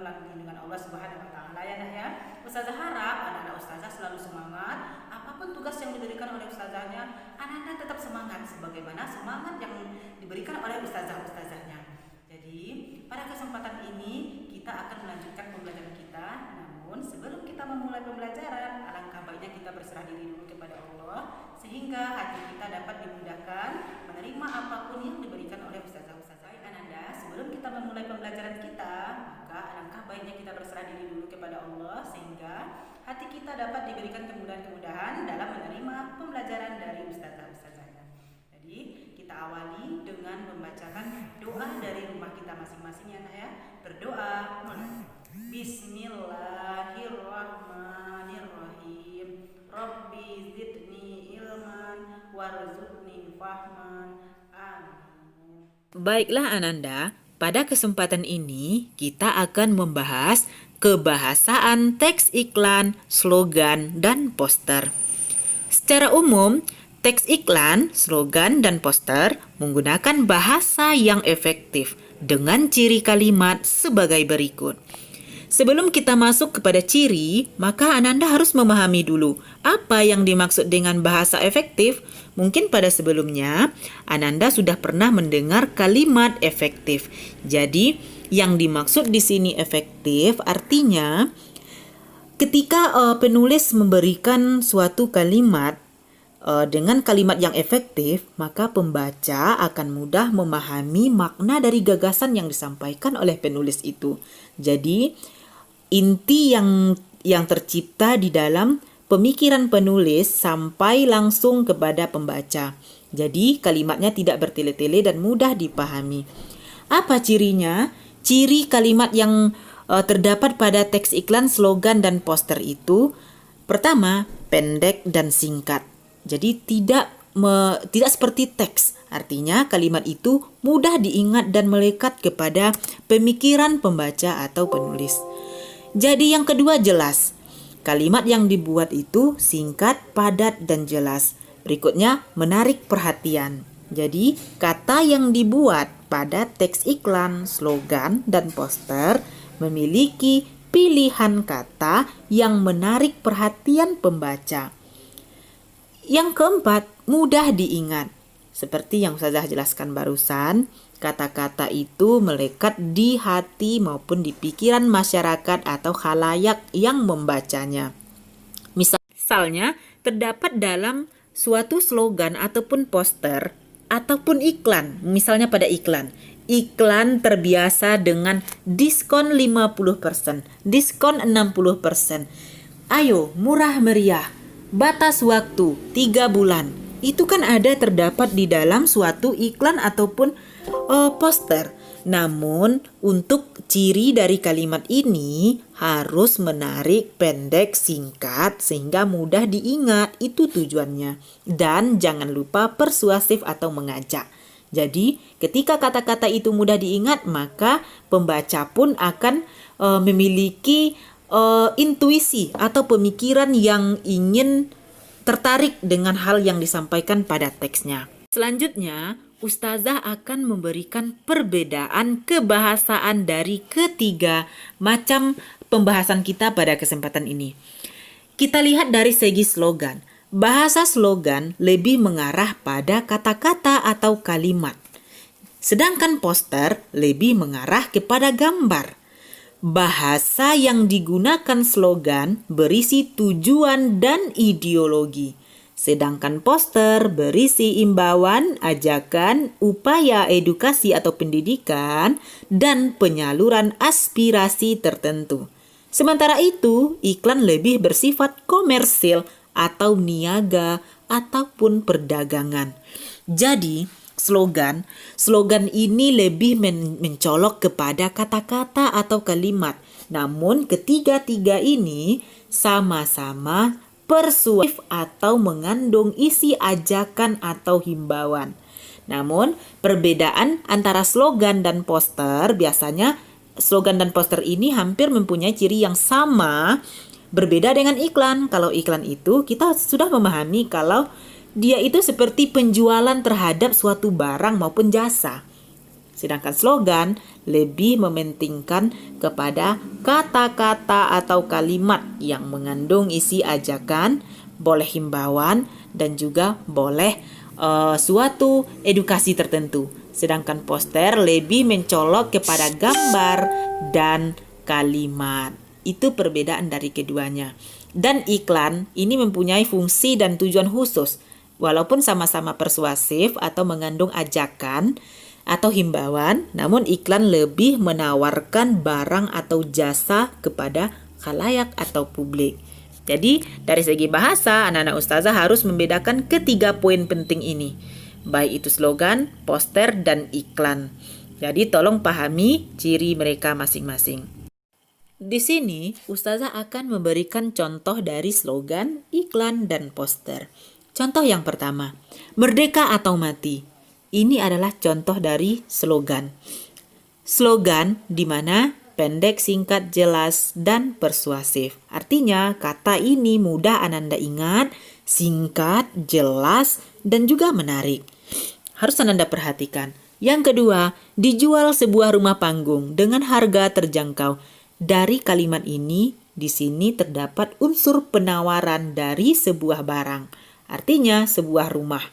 melalui bimbingan Allah Subhanahu wa taala ya Nah ya. Ustazah harap anak-anak ustazah selalu semangat. Apapun tugas yang diberikan oleh ustazahnya, anak-anak tetap semangat sebagaimana semangat yang diberikan oleh ustazah-ustazahnya. Jadi, pada kesempatan ini kita akan melanjutkan pembelajaran kita. Namun, sebelum kita memulai pembelajaran, alangkah baiknya kita berserah diri dulu kepada Allah sehingga hati kita dapat dimudahkan menerima apapun yang diberikan oleh ustazah-ustazah. Ananda, sebelum kita memulai pembelajaran kita, maka alangkah baiknya kita berserah diri dulu kepada Allah sehingga hati kita dapat diberikan kemudahan-kemudahan dalam menerima pembelajaran dari ustazah-ustazahnya. Jadi, kita awali dengan membacakan doa dari rumah kita masing-masing ya Nah ya. Berdoa mulai. Bismillahirrahmanirrahim. Rabbi zidni ilman warzuqni fahman. Amin. Baiklah Ananda, pada kesempatan ini kita akan membahas kebahasaan teks iklan, slogan, dan poster. Secara umum, teks iklan, slogan, dan poster menggunakan bahasa yang efektif dengan ciri kalimat sebagai berikut. Sebelum kita masuk kepada ciri, maka Ananda harus memahami dulu apa yang dimaksud dengan bahasa efektif. Mungkin pada sebelumnya Ananda sudah pernah mendengar kalimat efektif. Jadi, yang dimaksud di sini efektif artinya ketika penulis memberikan suatu kalimat dengan kalimat yang efektif, maka pembaca akan mudah memahami makna dari gagasan yang disampaikan oleh penulis itu. Jadi, inti yang tercipta di dalam pemikiran penulis sampai langsung kepada pembaca. Jadi, kalimatnya tidak bertele-tele dan mudah dipahami. Apa cirinya? Ciri kalimat yang terdapat pada teks iklan, slogan, dan poster itu, pertama, pendek dan singkat. Jadi tidak seperti teks. Artinya kalimat itu mudah diingat dan melekat kepada pemikiran pembaca atau penulis. Jadi yang kedua, jelas. Kalimat yang dibuat itu singkat, padat, dan jelas. Berikutnya, menarik perhatian. Jadi kata yang dibuat pada teks iklan, slogan, dan poster memiliki pilihan kata yang menarik perhatian pembaca. Yang keempat, mudah diingat. Seperti yang Ustazah jelaskan barusan, kata-kata itu melekat di hati maupun di pikiran masyarakat atau khalayak yang membacanya. Misalnya, terdapat dalam suatu slogan ataupun poster ataupun iklan. Misalnya pada iklan. Iklan terbiasa dengan diskon 50%, diskon 60%. Ayo, murah meriah. Batas waktu 3 bulan. Itu kan ada terdapat di dalam suatu iklan ataupun poster. Namun untuk ciri dari kalimat ini harus menarik, pendek, singkat sehingga mudah diingat. Itu tujuannya. Dan jangan lupa persuasif atau mengajak. Jadi ketika kata-kata itu mudah diingat, maka pembaca pun akan memiliki intuisi atau pemikiran yang ingin tertarik dengan hal yang disampaikan pada teksnya. Selanjutnya, Ustazah akan memberikan perbedaan kebahasaan dari ketiga macam pembahasan kita pada kesempatan ini. Kita lihat dari segi slogan. Bahasa slogan lebih mengarah pada kata-kata atau kalimat. Sedangkan poster lebih mengarah kepada gambar. Bahasa yang digunakan slogan berisi tujuan dan ideologi. Sedangkan poster berisi imbauan, ajakan, upaya edukasi atau pendidikan, dan penyaluran aspirasi tertentu. Sementara itu, iklan lebih bersifat komersil atau niaga ataupun perdagangan. Jadi, slogan ini lebih mencolok kepada kata-kata atau kalimat. Namun ketiga-tiga ini sama-sama persuasif atau mengandung isi ajakan atau himbauan. Namun perbedaan antara slogan dan poster, biasanya slogan dan poster ini hampir mempunyai ciri yang sama, berbeda dengan iklan. Kalau iklan itu kita sudah memahami kalau dia itu seperti penjualan terhadap suatu barang maupun jasa. Sedangkan slogan lebih mementingkan kepada kata-kata atau kalimat yang mengandung isi ajakan, boleh himbauan, dan juga boleh suatu edukasi tertentu. Sedangkan poster lebih mencolok kepada gambar dan kalimat. Itu perbedaan dari keduanya. Dan iklan ini mempunyai fungsi dan tujuan khusus. Walaupun sama-sama persuasif atau mengandung ajakan atau himbauan, namun iklan lebih menawarkan barang atau jasa kepada khalayak atau publik. Jadi, dari segi bahasa, anak-anak ustazah harus membedakan ketiga poin penting ini. Baik itu slogan, poster, dan iklan. Jadi, tolong pahami ciri mereka masing-masing. Di sini, ustazah akan memberikan contoh dari slogan, iklan, dan poster. Contoh yang pertama, merdeka atau mati. Ini adalah contoh dari slogan. Slogan di mana pendek, singkat, jelas, dan persuasif. Artinya, kata ini mudah Ananda ingat, singkat, jelas, dan juga menarik. Harus Ananda perhatikan. Yang kedua, dijual sebuah rumah panggung dengan harga terjangkau. Dari kalimat ini, di sini terdapat unsur penawaran dari sebuah barang. Artinya, sebuah rumah.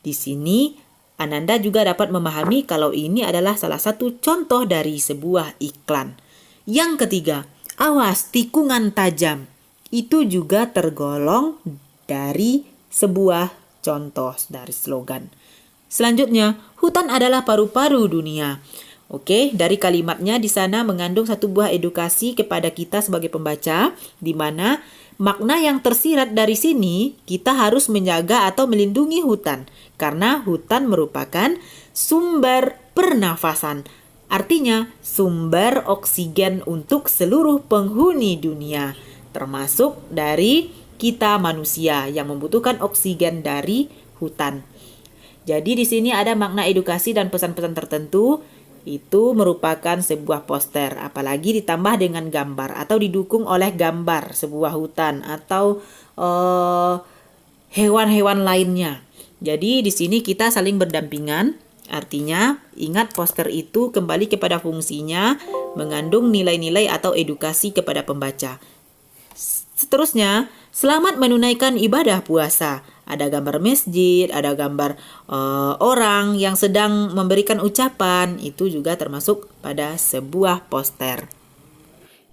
Di sini, Ananda juga dapat memahami kalau ini adalah salah satu contoh dari sebuah iklan. Yang ketiga, awas tikungan tajam. Itu juga tergolong dari sebuah contoh dari slogan. Selanjutnya, hutan adalah paru-paru dunia. Oke, dari kalimatnya di sana mengandung satu buah edukasi kepada kita sebagai pembaca, di mana makna yang tersirat dari sini, kita harus menjaga atau melindungi hutan. Karena hutan merupakan sumber pernafasan. Artinya, sumber oksigen untuk seluruh penghuni dunia. Termasuk dari kita manusia yang membutuhkan oksigen dari hutan. Jadi di sini ada makna edukasi dan pesan-pesan tertentu. Itu merupakan sebuah poster, apalagi ditambah dengan gambar atau didukung oleh gambar sebuah hutan atau hewan-hewan lainnya. Jadi di sini kita saling berdampingan, artinya ingat poster itu kembali kepada fungsinya mengandung nilai-nilai atau edukasi kepada pembaca. Seterusnya, selamat menunaikan ibadah puasa. Ada gambar masjid, ada gambar orang yang sedang memberikan ucapan, itu juga termasuk pada sebuah poster.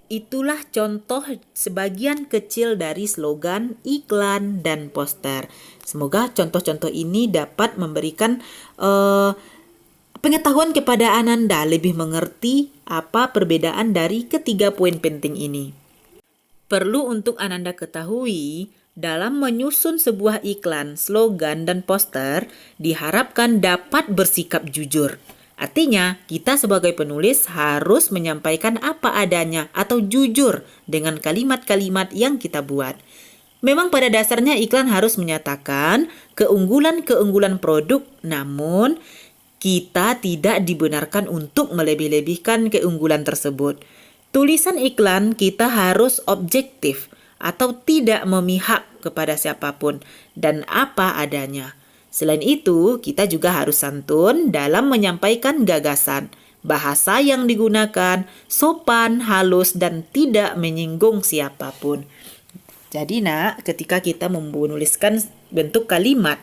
Itulah contoh sebagian kecil dari slogan, iklan, dan poster. Semoga contoh-contoh ini dapat memberikan pengetahuan kepada Ananda lebih mengerti apa perbedaan dari ketiga poin penting ini. Perlu untuk Ananda ketahui, dalam menyusun sebuah iklan, slogan, dan poster, diharapkan dapat bersikap jujur. Artinya, kita sebagai penulis harus menyampaikan apa adanya atau jujur dengan kalimat-kalimat yang kita buat. Memang pada dasarnya iklan harus menyatakan keunggulan-keunggulan produk, namun kita tidak dibenarkan untuk melebih-lebihkan keunggulan tersebut. Tulisan iklan kita harus objektif atau tidak memihak kepada siapapun dan apa adanya. Selain itu, kita juga harus santun dalam menyampaikan gagasan. Bahasa yang digunakan sopan, halus, dan tidak menyinggung siapapun. Jadi nak, ketika kita menuliskan bentuk kalimat,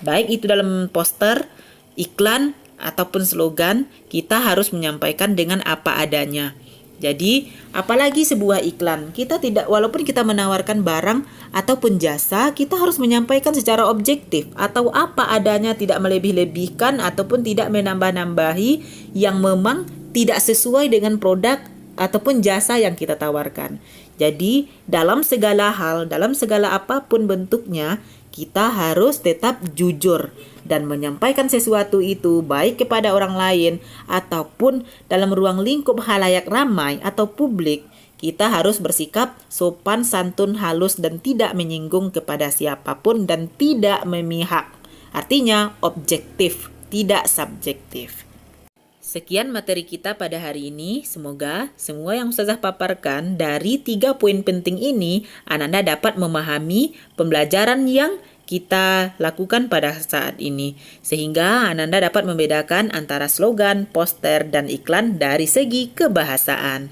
baik itu dalam poster, iklan, ataupun slogan, kita harus menyampaikan dengan apa adanya. Jadi, apalagi sebuah iklan, kita tidak, walaupun kita menawarkan barang ataupun jasa, kita harus menyampaikan secara objektif atau apa adanya, tidak melebih-lebihkan ataupun tidak menambah-nambahi yang memang tidak sesuai dengan produk ataupun jasa yang kita tawarkan. Jadi, dalam segala hal, dalam segala apapun bentuknya, kita harus tetap jujur dan menyampaikan sesuatu itu baik kepada orang lain ataupun dalam ruang lingkup khalayak ramai atau publik. Kita harus bersikap sopan, santun, halus, dan tidak menyinggung kepada siapapun dan tidak memihak. Artinya objektif, tidak subjektif. Sekian materi kita pada hari ini. Semoga semua yang Ustazah paparkan dari 3 poin penting ini, Ananda dapat memahami pembelajaran yang kita lakukan pada saat ini, sehingga Ananda dapat membedakan antara slogan, poster, dan iklan dari segi kebahasaan.